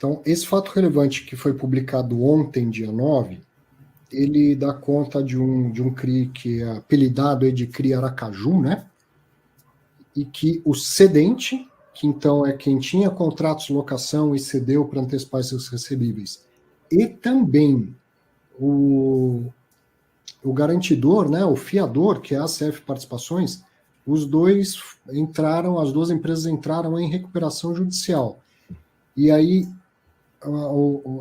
Então, esse fato relevante que foi publicado ontem, dia 9, ele dá conta de um CRI que é apelidado de CRI Aracaju, né? E que o cedente, que então é quem tinha contratos de locação e cedeu para antecipar seus recebíveis, e também o garantidor, né, o fiador, que é a ACF Participações, os dois entraram, as duas empresas entraram em recuperação judicial. E aí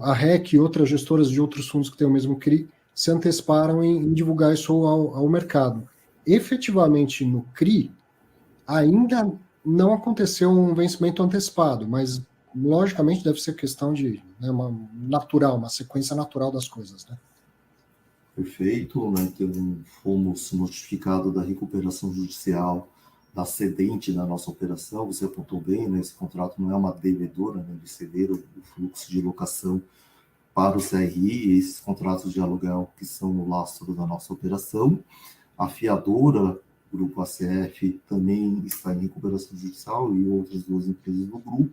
a REC e outras gestoras de outros fundos que têm o mesmo CRI se anteciparam em divulgar isso ao mercado. Efetivamente, no CRI, ainda não aconteceu um vencimento antecipado, mas logicamente deve ser questão de uma sequência natural das coisas, né? Perfeito, né? Então, fomos notificados da recuperação judicial da cedente da nossa operação. Você apontou bem, né? Esse contrato não é uma devedora, né? De ceder o fluxo de locação para o CRI, e esses contratos de aluguel que são o lastro da nossa operação. A fiadora, Grupo ACF, também está em recuperação judicial e outras duas empresas do grupo.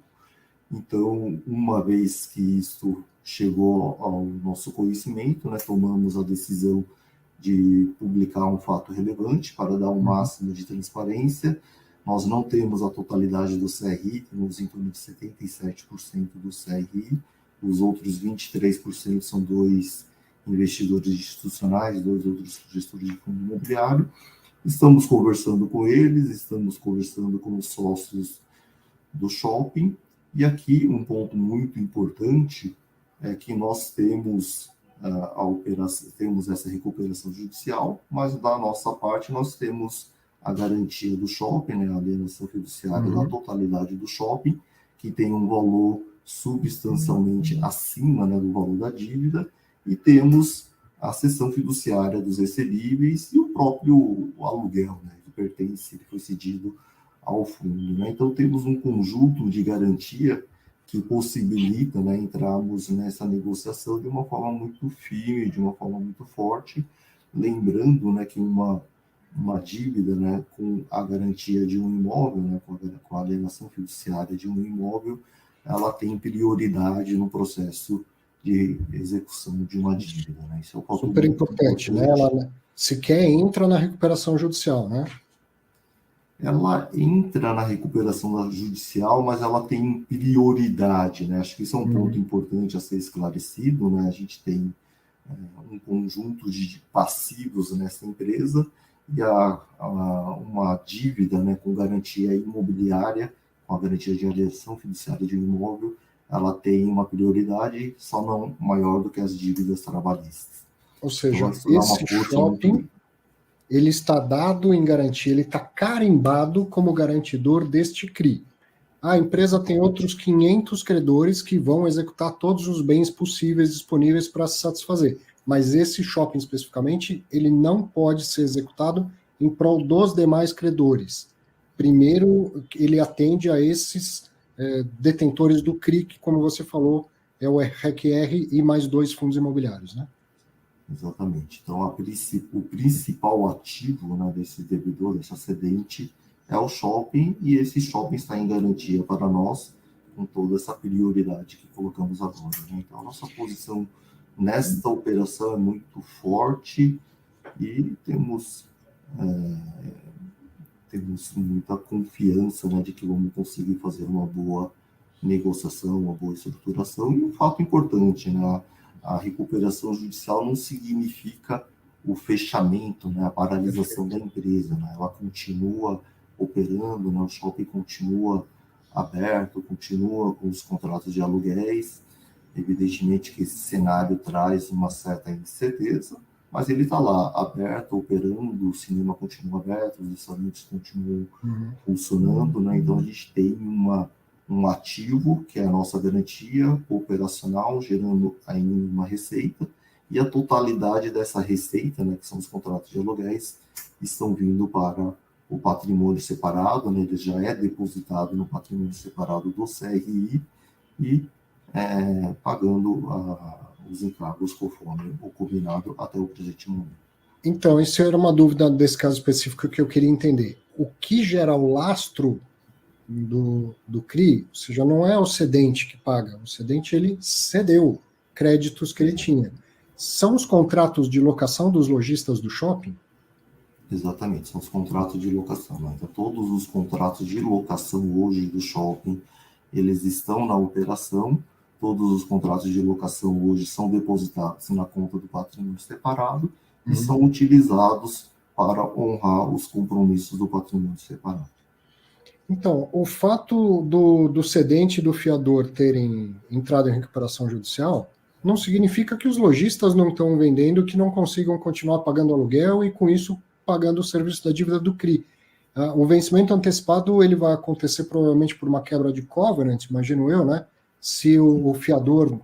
Então, uma vez que isso chegou ao nosso conhecimento, né, tomamos a decisão de publicar um fato relevante para dar o máximo de transparência. Nós não temos a totalidade do CRI, temos em torno de 77% do CRI, os outros 23% são dois investidores institucionais, dois outros gestores de fundo imobiliário. Estamos conversando com eles, estamos conversando com os sócios do shopping, e aqui um ponto muito importante é que nós temos temos essa recuperação judicial, mas da nossa parte nós temos a garantia do shopping, né, a alienação fiduciária da totalidade do shopping, que tem um valor substancialmente acima, né, do valor da dívida, e temos a cessão fiduciária dos recebíveis e o próprio aluguel, né, que pertence, que foi cedido ao fundo, né? Então temos um conjunto de garantia que possibilita, né, entrarmos nessa negociação de uma forma muito firme, de uma forma muito forte, lembrando, né, que uma dívida, né, com a garantia de um imóvel, né, com a alienação fiduciária de um imóvel, ela tem prioridade no processo de execução de uma dívida, né? Isso é um ponto super importante, né? Ela sequer entra na recuperação judicial, né? Ela entra na recuperação judicial, mas ela tem prioridade, né? Acho que isso é um ponto importante a ser esclarecido, né? A gente tem um conjunto de passivos nessa empresa e uma dívida, né, com garantia imobiliária, com a garantia de alienação fiduciária de um imóvel, ela tem uma prioridade só não maior do que as dívidas trabalhistas. Ou seja, então, esse shopping, ele está dado em garantia, ele está carimbado como garantidor deste CRI. A empresa tem outros 500 credores que vão executar todos os bens possíveis disponíveis para se satisfazer. Mas esse shopping especificamente, ele não pode ser executado em prol dos demais credores. Primeiro, ele atende a esses detentores do CRI, que, como você falou, é o RECR e mais dois fundos imobiliários, né? Exatamente. Então, o principal ativo, né, desse devedor, desse cedente, é o shopping, e esse shopping está em garantia para nós, com toda essa prioridade que colocamos agora, né? Então, a nossa posição nesta operação é muito forte e temos muita confiança, né, de que vamos conseguir fazer uma boa negociação, uma boa estruturação. E um fato importante, né, a recuperação judicial não significa o fechamento, né, a paralisação da empresa, né? Ela continua operando, né, o shopping continua aberto, continua com os contratos de aluguéis. Evidentemente que esse cenário traz uma certa incerteza, mas ele está lá, aberto, operando, o cinema continua aberto, os restaurantes continuam funcionando, né? Então a gente tem um ativo, que é a nossa garantia operacional, gerando ainda uma receita, e a totalidade dessa receita, né, que são os contratos de aluguéis, estão vindo para o patrimônio separado, né? Ele já é depositado no patrimônio separado do CRI e pagando os encargos conforme o combinado até o presente momento. Então, isso era uma dúvida desse caso específico que eu queria entender. O que gera o lastro do CRI, ou seja, não é o cedente que paga, o cedente ele cedeu créditos que ele tinha. São os contratos de locação dos lojistas do shopping? Exatamente, são os contratos de locação. Né? Então, todos os contratos de locação hoje do shopping, eles estão na operação, todos os contratos de locação hoje são depositados na conta do patrimônio separado e são utilizados para honrar os compromissos do patrimônio separado. Então, o fato do cedente e do fiador terem entrado em recuperação judicial não significa que os lojistas não estão vendendo, que não consigam continuar pagando aluguel e, com isso, pagando o serviço da dívida do CRI. O vencimento antecipado ele vai acontecer provavelmente por uma quebra de covenant, imagino eu, né? Se o fiador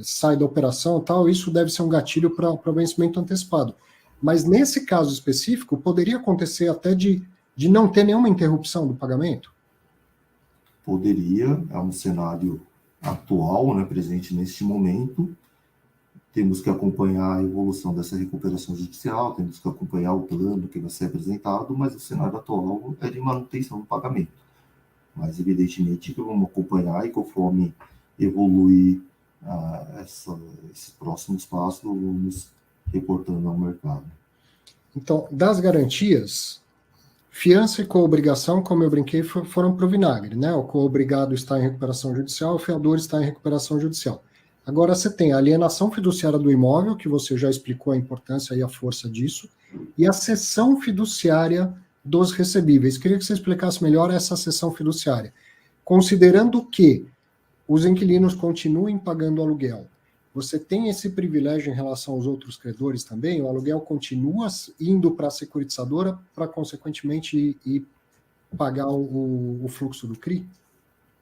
sai da operação e tal, isso deve ser um gatilho para o vencimento antecipado. Mas nesse caso específico, poderia acontecer até de não ter nenhuma interrupção do pagamento? Poderia, é um cenário atual, né, presente neste momento. Temos que acompanhar a evolução dessa recuperação judicial, temos que acompanhar o plano que vai ser apresentado, mas o cenário atual é de manutenção do pagamento. Mas, evidentemente, que vamos acompanhar e, conforme evoluir esses próximos passos, vamos reportando ao mercado. Então, das garantias, fiança e coobrigação, como eu brinquei, foram para o vinagre, né? O coobrigado está em recuperação judicial, o fiador está em recuperação judicial. Agora você tem a alienação fiduciária do imóvel, que você já explicou a importância e a força disso, e a cessão fiduciária dos recebíveis. Queria que você explicasse melhor essa cessão fiduciária. Considerando que os inquilinos continuem pagando aluguel, você tem esse privilégio em relação aos outros credores também? O aluguel continua indo para a securitizadora para, consequentemente, ir pagar o fluxo do CRI?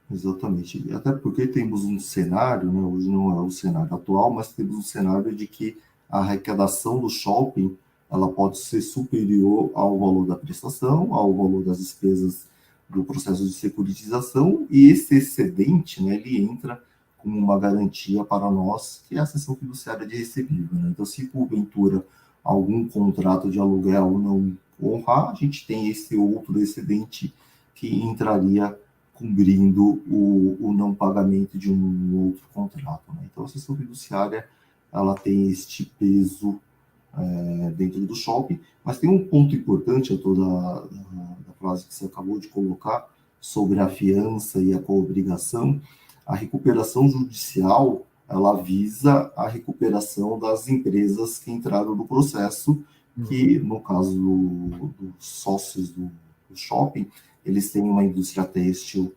Exatamente. Até porque temos um cenário, né, hoje não é o cenário atual, mas temos um cenário de que a arrecadação do shopping ela pode ser superior ao valor da prestação, ao valor das despesas do processo de securitização, e esse excedente, né, ele entra como uma garantia para nós, que é a cessão fiduciária de recebível. Né? Então, se porventura algum contrato de aluguel não honrar, a gente tem esse outro excedente que entraria cobrindo o não pagamento de um outro contrato. Né? Então, a cessão fiduciária ela tem este peso dentro do shopping, mas tem um ponto importante, a toda a frase que você acabou de colocar, sobre a fiança e a coobrigação. A recuperação judicial, ela visa a recuperação das empresas que entraram no processo, que, no caso dos sócios do shopping, eles têm uma indústria têxtil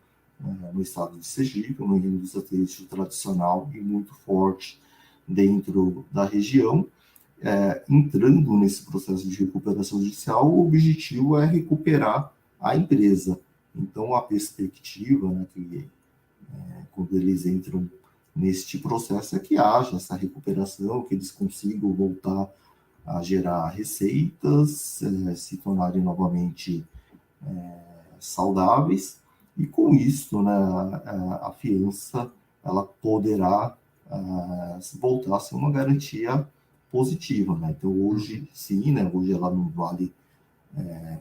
no estado de Sergipe, uma indústria têxtil tradicional e muito forte dentro da região. Entrando nesse processo de recuperação judicial, o objetivo é recuperar a empresa. Então, a perspectiva, né, que quando eles entram neste processo é que haja essa recuperação, que eles consigam voltar a gerar receitas, se tornarem novamente saudáveis, e com isso, né, a fiança ela poderá voltar a ser uma garantia positiva. Né? Então, hoje, sim, né, hoje ela não vale,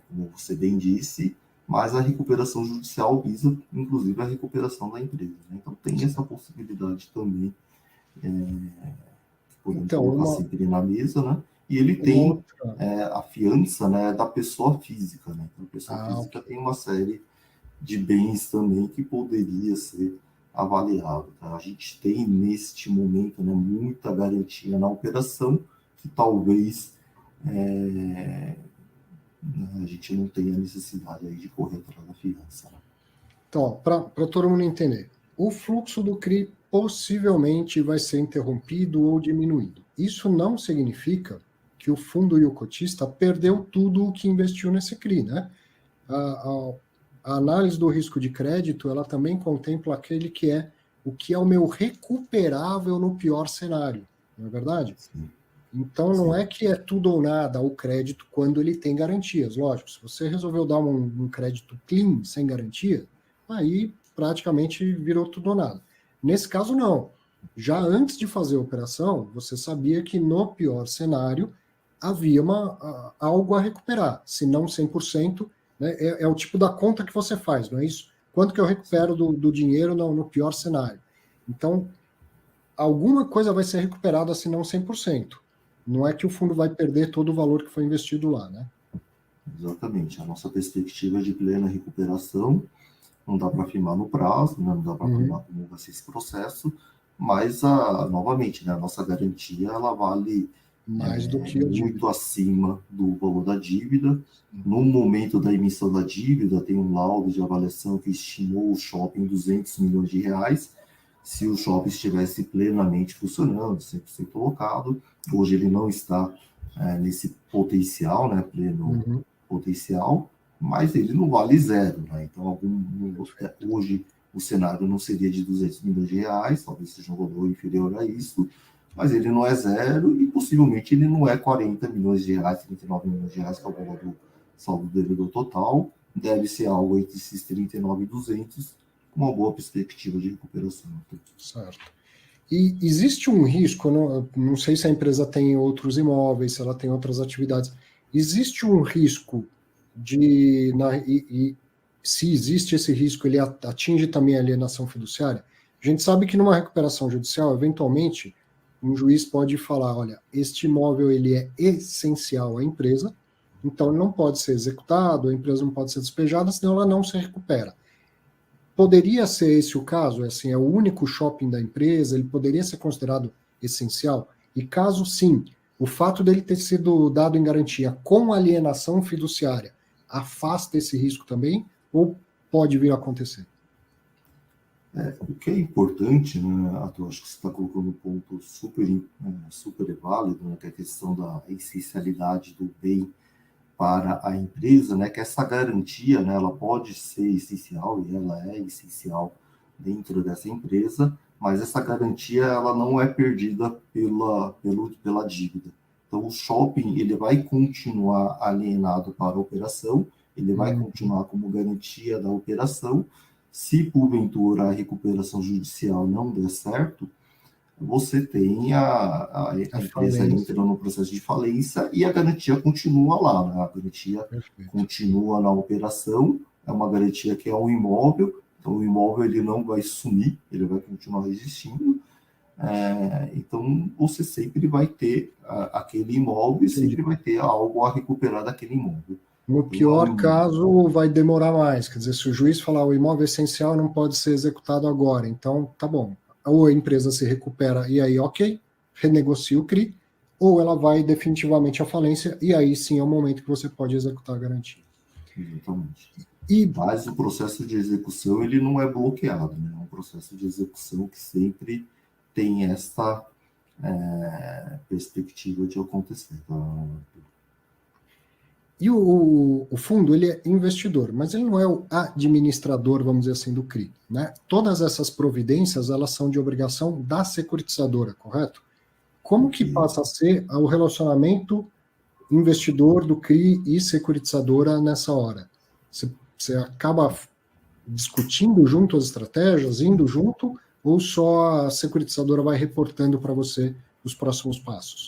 como você bem disse, mas a recuperação judicial visa, inclusive, a recuperação da empresa. Né? Então, tem essa possibilidade também, que podemos colocar sempre na mesa, né? E ele tem a fiança, né, da pessoa física. Né? Então, a pessoa física tem uma série de bens também que poderia ser avaliado. Tá? A gente tem, neste momento, né, muita garantia na operação, que talvez a gente não tenha necessidade aí de correr atrás da fiança. Né? Então, para todo mundo entender, o fluxo do CRI possivelmente vai ser interrompido ou diminuído. Isso não significa que o fundo e o cotista perdeu tudo o que investiu nesse CRI, né? A análise do risco de crédito, ela também contempla aquele que é o que é o meu recuperável no pior cenário, não é verdade? Sim. Então, não é que é tudo ou nada o crédito quando ele tem garantias. Lógico, se você resolveu dar um crédito clean, sem garantia, aí praticamente virou tudo ou nada. Nesse caso, não. Já antes de fazer a operação, você sabia que no pior cenário havia algo a recuperar, se não 100%, né? É o tipo da conta que você faz, não é isso? quanto que eu recupero do dinheiro no pior cenário. Então, alguma coisa vai ser recuperada, se não 100%. Não é que o fundo vai perder todo o valor que foi investido lá, né? Exatamente. A nossa perspectiva é de plena recuperação. Não dá para afirmar no prazo, né? Não dá para afirmar como vai ser esse processo, mas, novamente, né, a nossa garantia ela vale mais do que muito acima do valor da dívida. No momento da emissão da dívida, tem um laudo de avaliação que estimou o shopping em 200 milhões de reais, se o shopping estivesse plenamente funcionando, 100% locado. Hoje ele não está nesse potencial, né, pleno potencial, mas ele não vale zero, né? Então, hoje o cenário não seria de 200 milhões de reais, talvez seja um valor inferior a isso, mas ele não é zero e possivelmente ele não é 40 milhões de reais, 39 milhões de reais, que é o valor do saldo devedor total, deve ser algo entre esses 39 e 200, com uma boa perspectiva de recuperação. Certo. E existe um risco, não sei se a empresa tem outros imóveis, se ela tem outras atividades, existe um risco se existe esse risco, ele atinge também a alienação fiduciária? A gente sabe que numa recuperação judicial, eventualmente, um juiz pode falar, olha, este imóvel ele é essencial à empresa, então ele não pode ser executado, a empresa não pode ser despejada, senão ela não se recupera. Poderia ser esse o caso? Assim, é o único shopping da empresa, ele poderia ser considerado essencial? E caso sim, o fato dele ter sido dado em garantia com alienação fiduciária afasta esse risco também? Ou pode vir a acontecer? O que é importante, né, Arthur, acho que você está colocando um ponto super válido, né, que é a questão da essencialidade do bem para a empresa, né, que essa garantia, né, ela pode ser essencial, e ela é essencial dentro dessa empresa, mas essa garantia ela não é perdida pela dívida. Então, o shopping ele vai continuar alienado para a operação, ele vai continuar como garantia da operação. Se, porventura, a recuperação judicial não der certo, você tem a empresa entra no processo de falência e a garantia continua lá, né? A garantia continua na operação, é uma garantia que é um imóvel, então o imóvel ele não vai sumir, ele vai continuar existindo. Então, você sempre vai ter aquele imóvel e sempre vai ter algo a recuperar daquele imóvel. No pior caso, vai demorar mais. Quer dizer, se o juiz falar o imóvel essencial não pode ser executado agora, então tá bom. Ou a empresa se recupera e aí, ok, renegocia o CRI, ou ela vai definitivamente à falência e aí sim é o momento que você pode executar a garantia. Exatamente. Mas o processo de execução ele não é bloqueado, né? É um processo de execução que sempre tem essa perspectiva de acontecer. Tá? E o fundo, ele é investidor, mas ele não é o administrador, vamos dizer assim, do CRI, né? Todas essas providências, elas são de obrigação da securitizadora, correto? Como que passa a ser o relacionamento investidor do CRI e securitizadora nessa hora? Você acaba discutindo junto as estratégias, indo junto, ou só a securitizadora vai reportando para você os próximos passos?